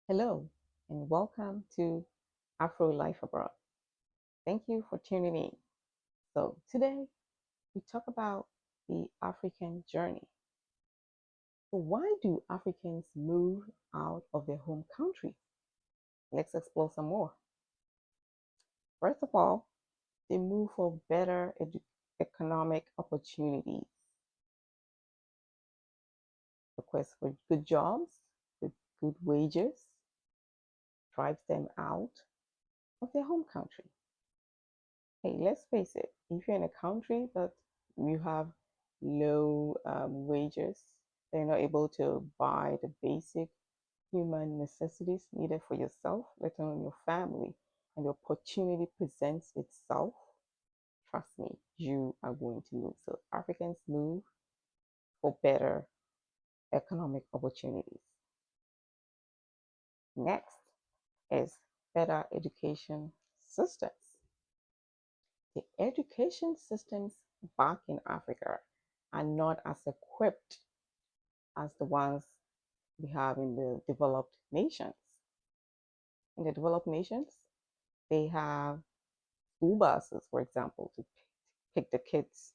Hello, and welcome to Afro Life Abroad. Thank you for tuning in. So, today we talk about the African journey. So, why do Africans move out of their home country? Let's explore some more. First of all, they move for better economic opportunities, request for good jobs with good wages, drives them out of their home country. Hey, let's face it, if you're in a country that you have low wages, they're not able to buy the basic human necessities needed for yourself, let alone your family, and the opportunity presents itself, trust me, you are going to move. So Africans move for better economic opportunities. Next is better education systems. The education systems back in Africa are not as equipped as the ones we have in the developed nations. In the developed nations, they have school buses, for example, to pick the kids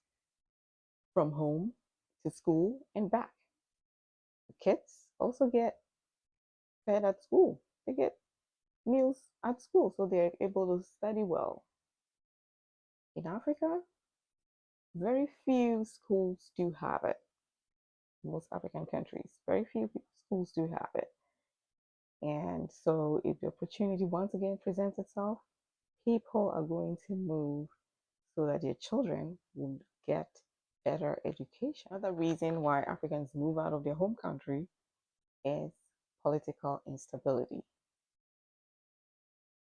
from home to school and back. The kids also get fed at school. They get meals at school, so they're able to study well. In Africa, very few schools do have it. Most African countries, very few schools do have it. And so, if the opportunity once again presents itself, people are going to move so that their children will get better education. Another reason why Africans move out of their home country is political instability,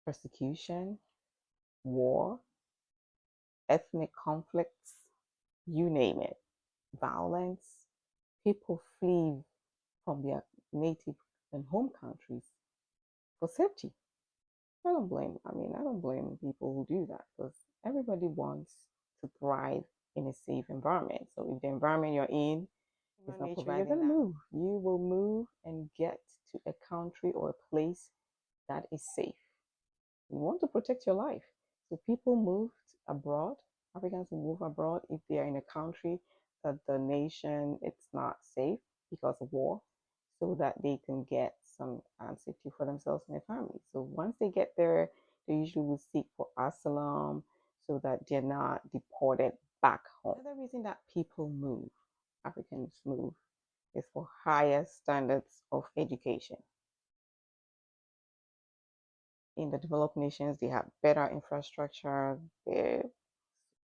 persecution, war, ethnic conflicts, you name it, violence. People flee from their native and home countries for safety. I don't blame people who do that because everybody wants to thrive in a safe environment. So if the environment you're in is not providing, you're going to move. You will move and get to a country or a place that is safe. You want to protect your life. So people moved abroad. Africans will move abroad if they are in a country that the nation it's not safe because of war, so that they can get some safety for themselves and their families. So once they get there, they usually will seek for asylum so that they're not deported back home. Another reason that people move, Africans move, is for higher standards of education. In the developed nations, they have better infrastructure, the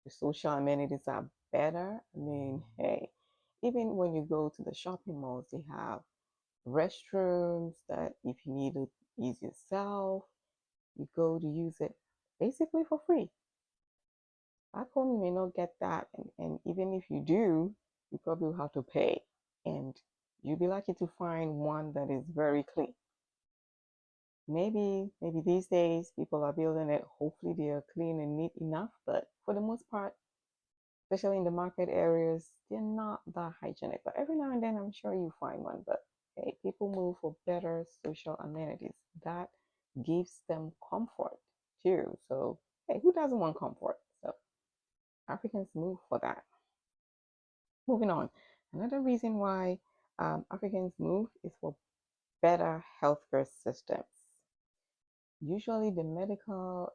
social amenities are better. I mean, hey, even when you go to the shopping malls, they have restrooms that if you need to use yourself, you go to use it basically for free. Back home, you may not get that. And even if you do, you probably will have to pay. And you'll be lucky to find one that is very clean. Maybe these days people are building it. Hopefully they are clean and neat enough. But for the most part, especially in the market areas, they're not that hygienic. But every now and then, I'm sure you find one. But hey, people move for better social amenities. That gives them comfort too. So, hey, who doesn't want comfort? So, Africans move for that. Moving on. Another reason why Africans move is for better healthcare systems. Usually, the medical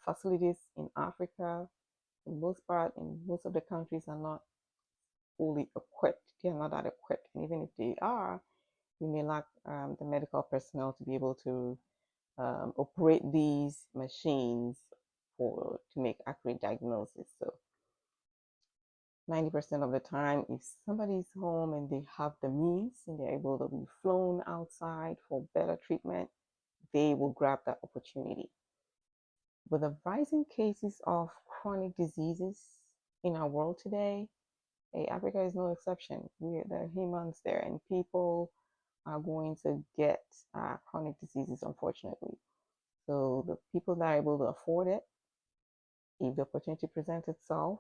facilities in Africa, in most part, in most of the countries, are not fully equipped. They are not that equipped. And even if they are, we may lack the medical personnel to be able to operate these machines to make accurate diagnosis. So 90% of the time, if somebody's home and they have the means and they're able to be flown outside for better treatment, they will grab that opportunity. With the rising cases of chronic diseases in our world today, hey, Africa is no exception. There are humans there, and people are going to get chronic diseases, unfortunately. So the people that are able to afford it, if the opportunity presents itself,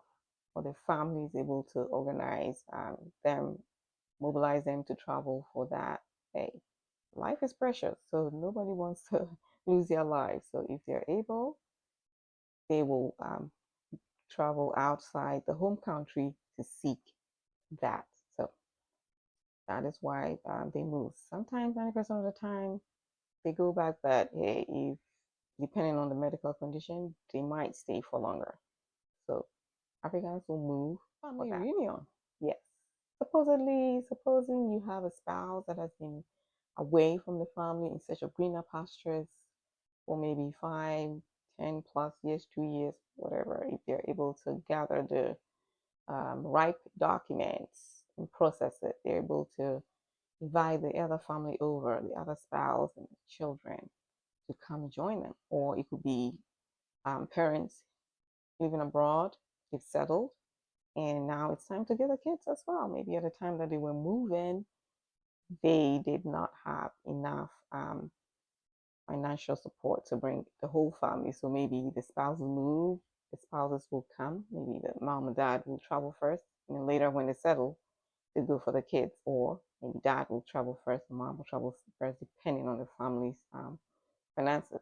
or the family is able to organize them, mobilize them to travel for that, hey, life is precious, so nobody wants to lose their lives. So if they're able, they will travel outside the home country to seek that. So that is why they move. Sometimes 90% of the time they go back, but hey, if depending on the medical condition, they might stay for longer. So Africans will move family reunion. Yes. Supposing you have a spouse that has been away from the family in search of greener pastures for maybe 5, 10 plus years, 2 years, whatever, if they're able to gather the ripe documents and process it, they're able to invite the other family over, the other spouse and the children to come join them. Or it could be parents living abroad, they've settled, and now it's time to get the kids as well. Maybe at the time that they were moving, they did not have enough financial support to bring the whole family. So maybe the spouses move, the spouses will come, maybe the mom and dad will travel first, and then later when they settle, they go for the kids. Or maybe dad will travel first, the mom will travel first, depending on the family's finances.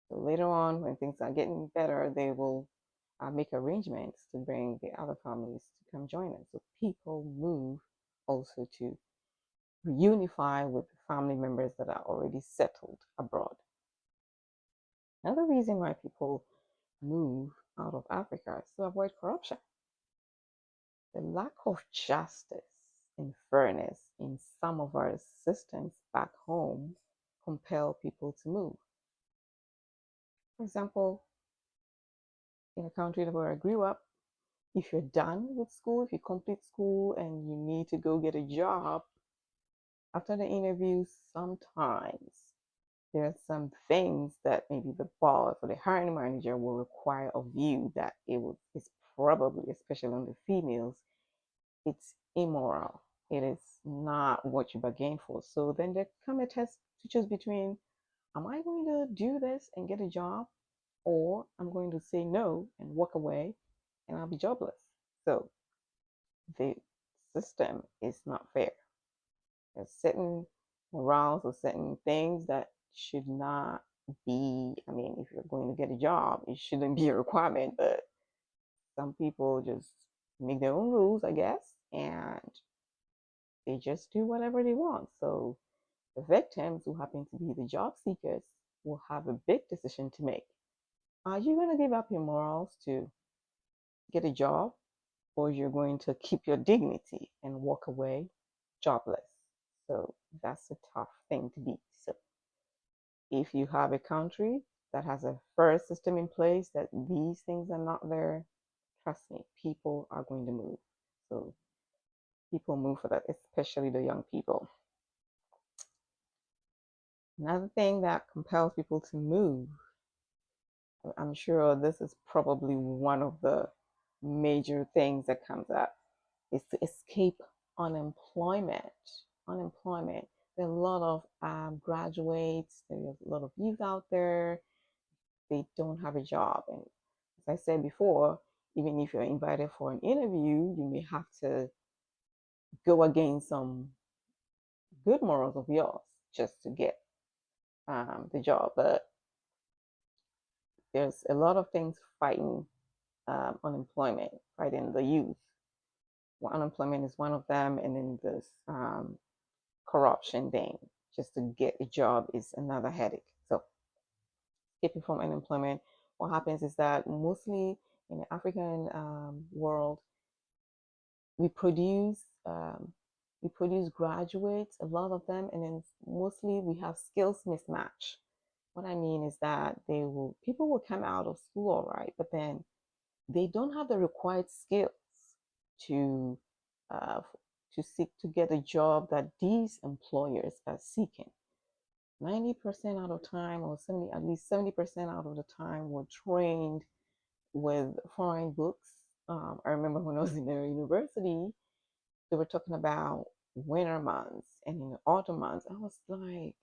So later on, when things are getting better, they will make arrangements to bring the other families to come join them. So people move also to reunify with family members that are already settled abroad. Another reason why people move out of Africa is to avoid corruption. The lack of justice and fairness in some of our systems back home compel people to move. For example, in a country where I grew up, if you're done with school, if you complete school and you need to go get a job, after the interview, sometimes there are some things that maybe the boss or the hiring manager will require of you that it's probably, especially on the females, it's immoral. It is not what you bargained for. So then there come a test to choose between, am I going to do this and get a job, or I'm going to say no and walk away and I'll be jobless. So the system is not fair. There's certain morals or certain things that should not be. I mean, if you're going to get a job, it shouldn't be a requirement, but some people just make their own rules, I guess, and they just do whatever they want. So the victims, who happen to be the job seekers, will have a big decision to make. Are you going to give up your morals to get a job, or you're going to keep your dignity and walk away jobless? So that's a tough thing to beat. So if you have a country that has a fair system in place, that these things are not there, trust me, people are going to move. So people move for that, especially the young people. Another thing that compels people to move, I'm sure this is probably one of the major things that comes up, is to escape unemployment. Unemployment. There are a lot of graduates, there's a lot of youth out there, they don't have a job. And as I said before, even if you're invited for an interview, you may have to go against some good morals of yours just to get the job. But there's a lot of things fighting unemployment, fighting the youth. Well, unemployment is one of them, and then this corruption thing, just to get a job, is another headache. So escaping from unemployment, what happens is that mostly in the African world, we produce um, we produce graduates, a lot of them, and then mostly we have skills mismatch. What I mean is that people will come out of school all right, but then they don't have the required skills to uh, seek to get a job that these employers are seeking. 90% out of time, or 70, at least 70% out of the time, we're trained with foreign books. I remember when I was in the university, they were talking about winter months and in the autumn months. I was like,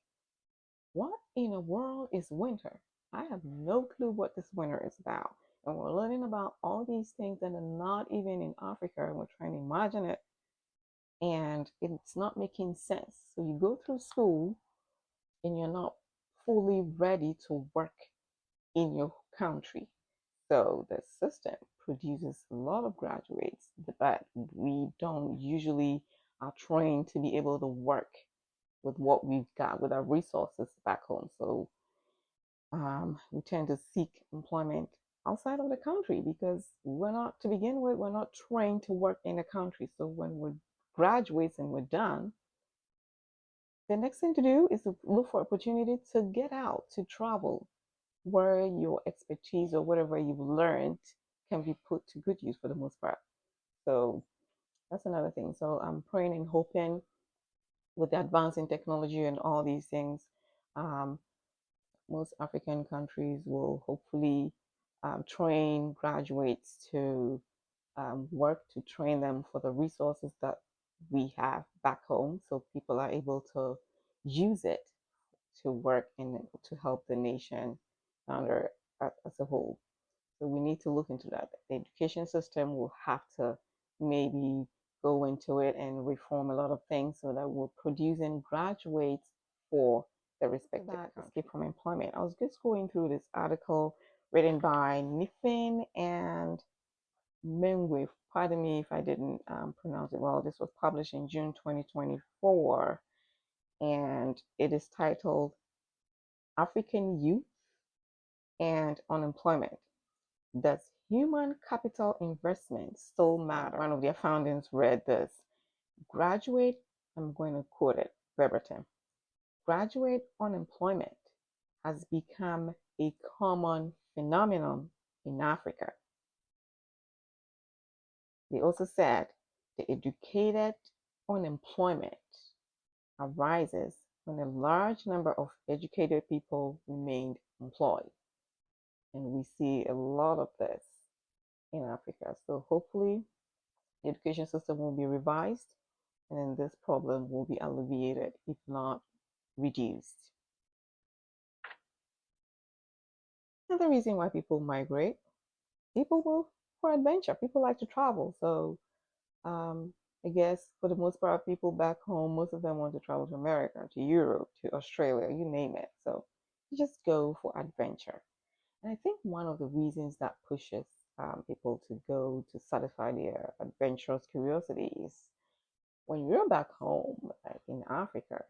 what in the world is winter? I have no clue what this winter is about. And we're learning about all these things that are not even in Africa, and we're trying to imagine it, and it's not making sense. So you go through school and you're not fully ready to work in your country. So the system produces a lot of graduates, but we don't usually are trained to be able to work with what we've got, with our resources back home. So we tend to seek employment outside of the country because we're not, to begin with, we're not trained to work in the country. So when we're graduates and we're done, the next thing to do is to look for opportunity to get out, to travel, where your expertise or whatever you've learned can be put to good use for the most part. So that's another thing. So I'm praying and hoping with the advance in technology and all these things, um, most African countries will hopefully train graduates to work to train them for the resources that we have back home so people are able to use it to work and to help the nation under as a whole. So we need to look into that. The education system will have to maybe go into it and reform a lot of things so that we're producing graduates for the respective that escape from employment. I was just going through this article written by Nifin and Mengwe. Pardon me if I didn't pronounce it well. This was published in June 2024, and it is titled African Youth and Unemployment. Does human capital investment still matter? One of their founders read this. Graduate, I'm going to quote it verbatim. Graduate unemployment has become a common phenomenon in Africa. They also said the educated unemployment arises when a large number of educated people remained employed. And we see a lot of this in Africa. So hopefully the education system will be revised and then this problem will be alleviated, if not reduced. Another reason why people migrate, people will for adventure. People like to travel. So I guess for the most part, people back home, most of them want to travel to America, to Europe, to Australia, you name it. So you just go for adventure. And I think one of the reasons that pushes people to go to satisfy their adventurous curiosities, when you're back home, like in Africa,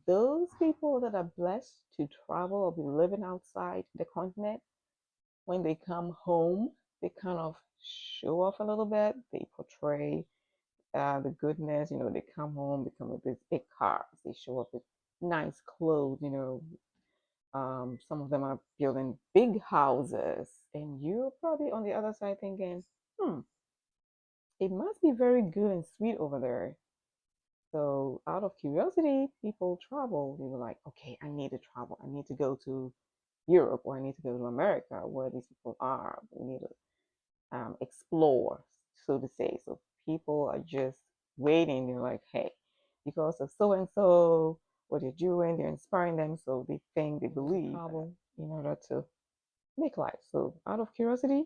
those people that are blessed to travel or be living outside the continent, when they come home, they kind of show off a little bit. They portray the goodness, they come home, they come with these big cars, they show up with nice clothes, some of them are building big houses, and you're probably on the other side thinking, it must be very good and sweet over there. So, out of curiosity, people travel. They were like, okay, I need to travel. I need to go to Europe or I need to go to America where these people are. We need to explore, so to say. So, people are just waiting. They're like, hey, because of so and so, what they're doing, they're inspiring them. So, they think, they believe travel in order to make life. So, out of curiosity,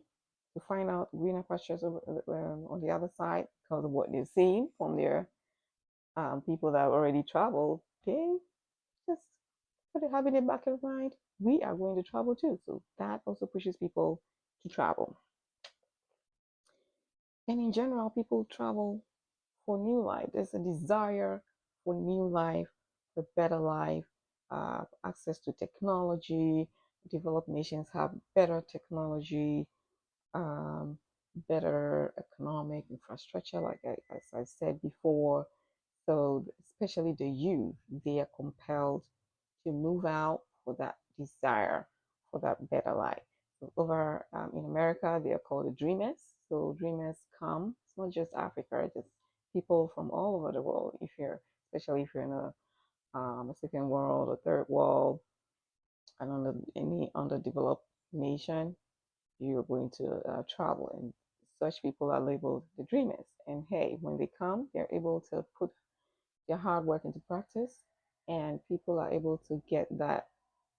to find out greener pastures on the other side because of what they've seen from their people that have already traveled, they just put it, have it in the back of mind. We are going to travel too. So that also pushes people to travel. And in general, people travel for new life. There's a desire for new life, for better life, access to technology. Developed nations have better technology, um, better economic infrastructure, like as I said before. So, especially the youth, they are compelled to move out for that desire for that better life. So, over in America, they are called the dreamers. So, dreamers come, it's not just Africa, it's people from all over the world. Especially if you're in a second world or third world, and under any underdeveloped nation, you're going to travel. And such people are labeled the dreamers. And hey, when they come, they're able to put their hard work into practice, and people are able to get that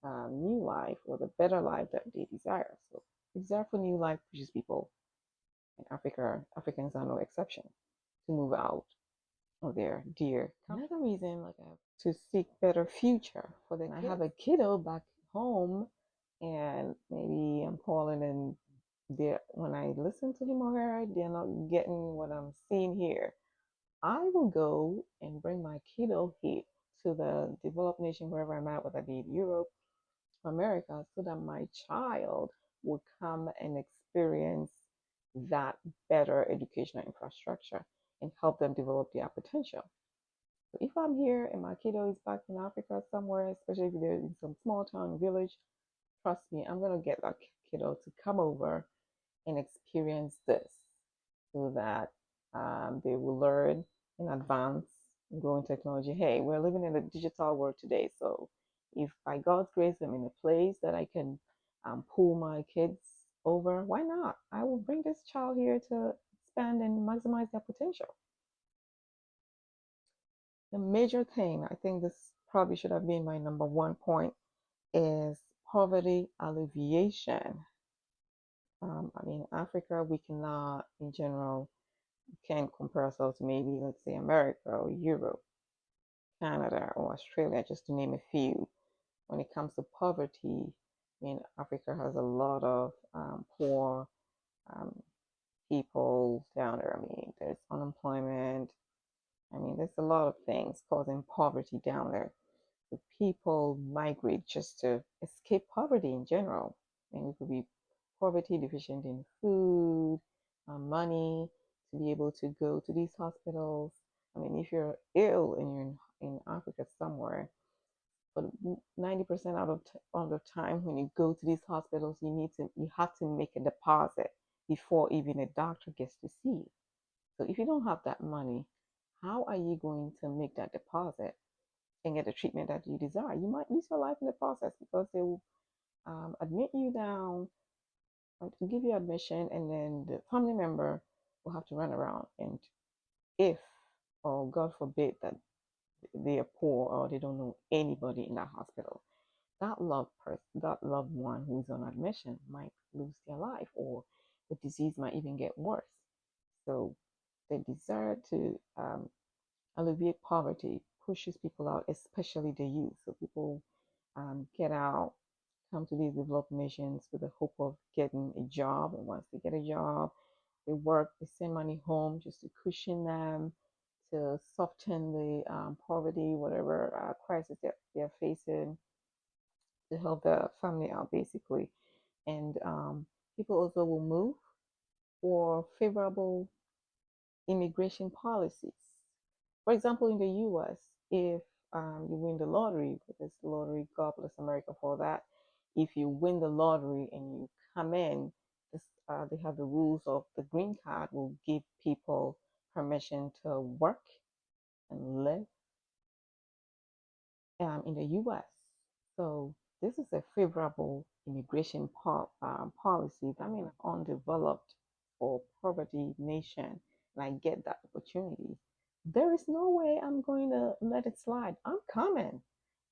new life or the better life that they desire. So, the desire for new life pushes people, and Africans are no exception, to move out. of their dear. Another reason, like, to seek better future for the kids. I have a kiddo back home, and maybe I'm calling and when I listen to him or her, they're not getting what I'm seeing here. I will go and bring my kiddo here to the developed nation, wherever I'm at, whether it be Europe, America, so that my child will come and experience that better educational infrastructure and help them develop their potential. So if I'm here and my kiddo is back in Africa somewhere, especially if they're in some small town village, trust me, I'm gonna get that kiddo to come over and experience this so that they will learn in advance and grow in technology. Hey, we're living in a digital world today, so if by God's grace I'm in a place that I can pull my kids over, why not? I will bring this child here to expand and maximize their potential. The major thing, I think this probably should have been my number one point, is poverty alleviation. I mean, Africa, we cannot, in general, can't compare ourselves to maybe, let's say, America or Europe, Canada or Australia, just to name a few. When it comes to poverty, I mean, Africa has a lot of poor um, people down there. I mean, there's unemployment. I mean, there's a lot of things causing poverty down there. So people migrate just to escape poverty in general. And it could be poverty deficient in food, money, to be able to go to these hospitals. I mean, if you're ill and you're in Africa somewhere, but 90% of the time when you go to these hospitals, you have to make a deposit before even a doctor gets to see you. So if you don't have that money, how are you going to make that deposit and get the treatment that you desire? You might lose your life in the process because they will admit you down, to give you admission, and then the family member will have to run around. And if, or God forbid, that they are poor or they don't know anybody in that hospital, that loved one who is on admission might lose their life, or the disease might even get worse. So the desire to alleviate poverty pushes people out, especially the youth. So people get out, come to these developed nations with the hope of getting a job. And once they get a job, they work, they send money home just to cushion them, to soften the poverty, whatever crisis they're facing, to help the family out, basically. And people also will move for favorable immigration policies. For example, in the US, if you win the lottery, this lottery, God bless America for that. If you win the lottery and you come in, they have the rules of the green card will give people permission to work and live in the US. So this is a favorable immigration policy. I'm in an undeveloped or poverty nation, and I get that opportunity. There is no way I'm going to let it slide. I'm coming,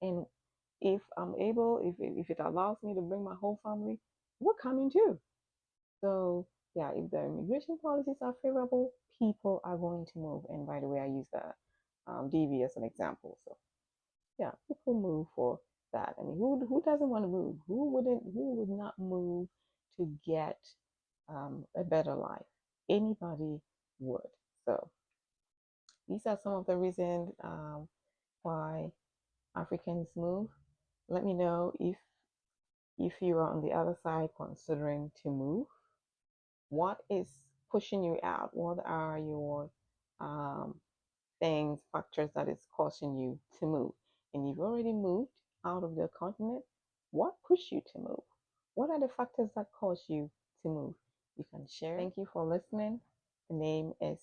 and if I'm able, if it allows me to bring my whole family, we're coming too. So yeah, if the immigration policies are favorable, people are going to move. And by the way, I use the DV as an example. So yeah, people move for that. I mean, who doesn't want to move? Who would not move to get a better life? Anybody would. So these are some of the reasons why Africans move. Let me know if you are on the other side considering to move. What is pushing you out? What are your um, things, factors that is causing you to move? And you've already moved out of the continent. What pushed you to move? What are the factors that cause you to move? You can share. Thank you for listening. The name is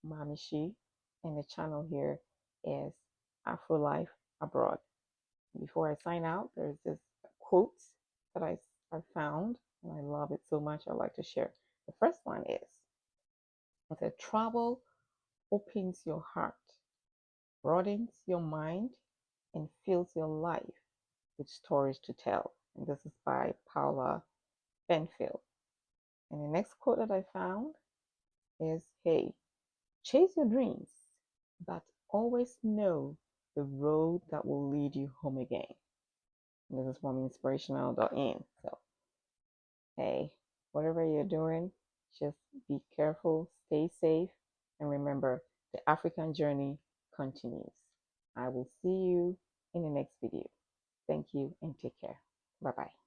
Mami Shi, and the channel here is Afro Life Abroad. Before I sign out, there's this quote that I found, and I love it so much. I'd like to share. The first one is, it said, travel opens your heart, broadens your mind, and fills your life with stories to tell. And this is by Paula Benfield. And the next quote that I found is, hey, chase your dreams, but always know the road that will lead you home again. This is from inspirational.in. So, hey, whatever you're doing, just be careful, stay safe, and remember the African journey continues. I will see you in the next video. Thank you and take care. Bye bye.